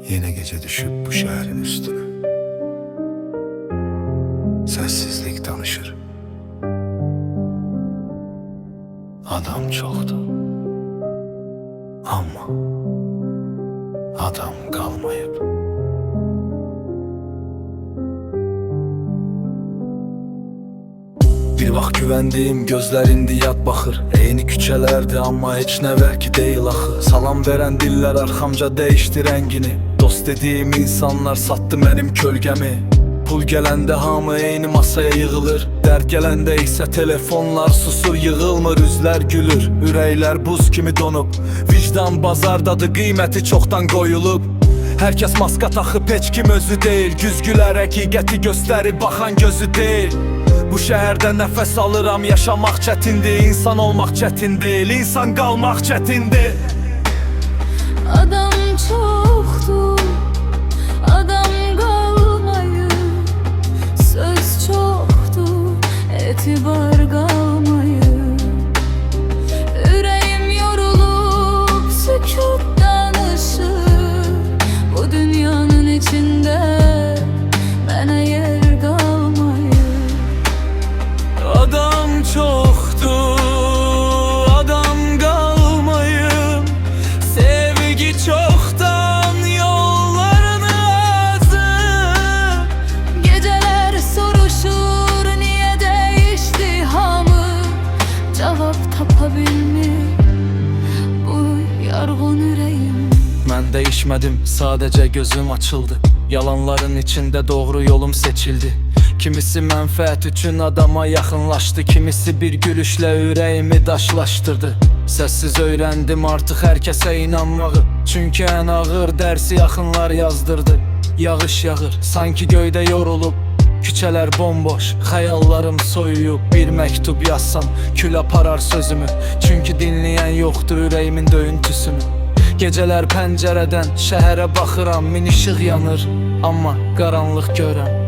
Yine gece düşüp bu şehrin üstüne. Sessizlik danışır. Adam çoktu ama adam kalmayıp. Bir vaxt güvendiyim gözlərində yad baxır. Eyni küçələrdi amma heç nə vərki deyil axı. Salam verən dillər arxamca dəyişdi rəngini. Dost dediyim insanlar satdı mənim kölgəmi. Pul gələndə hamı eyni masaya yığılır. Dərd gələndə isə telefonlar susur, yığılmır, üzlər gülür. Ürəklər buz kimi donub, vicdan bazardadır, qiyməti çoxdan qoyulub. Hər kəs maska taxıb, heç kim özü deyil. Güzgülər həqiqəti göstərib, baxan gözü deyil. Bu şəhərdə nəfəs alıram, yaşamaq çətindir. İnsan olmaq çətin deyil, insan qalmaq çətindir. Adam çoxdur, adam qalmayır. Söz çoxdur, etibar qalmayır. Ürəyim yorulub, sükut danışır. Bu dünyanın içində mənə yer qalmayır. Adam çoxdur, adam qalmayıb. Sevgi çoxdan yollarını azıb. Geceler soruşur, niye değişti hamı? Cevap tapabilmir bu yarğın ürəyim. Mən dəyişmədim, sadəcə gözüm açıldı. Yalanların içində doğru yolum seçildi. Kimisi mənfəət üçün adama yaxınlaşdı. Kimisi bir gülüşlə ürəyimi daşlaşdırdı. Səssiz öyrəndim artıq hər kəsə inanmağı. Çünki ən ağır dərsi yaxınlar yazdırdı. Yağış yağır, sanki göydə yorulub. Küçələr bomboş, xəyallarım soyuyub. Bir məktub yazsam, kül aparar sözümü. Çünki dinləyən yoxdur ürəyimin döyüntüsünü. Gecələr pəncərədən şəhərə baxıram, min işıq yanır, amma qaranlıq görəm.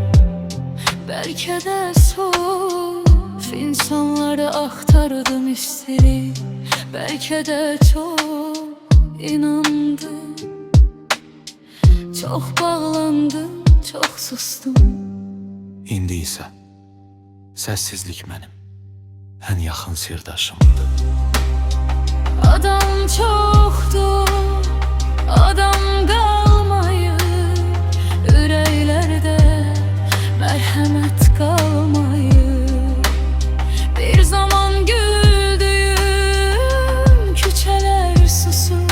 Belki de saf insanları aktardım hisleri. Belki de çok inandım, çok bağlandım, çok sustum. İndi isə səssizlik mənim ən yaxın sirdaşımdır. Adam çoktu, adam kalmayır. Yüreklerde merhamet kalmayır. Bir zaman güldüğüm küçeler susur.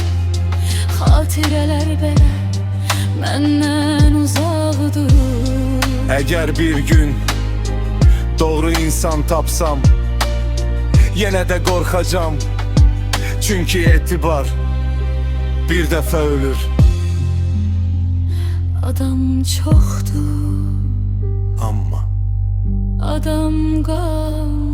Hatireler belə məndən uzaqdır. Əgər bir gün doğru insan tapsam, yenə də qorxacam. Çünki etibar bir dəfə ölür. Adam çoktu, Amma adam qalmayır.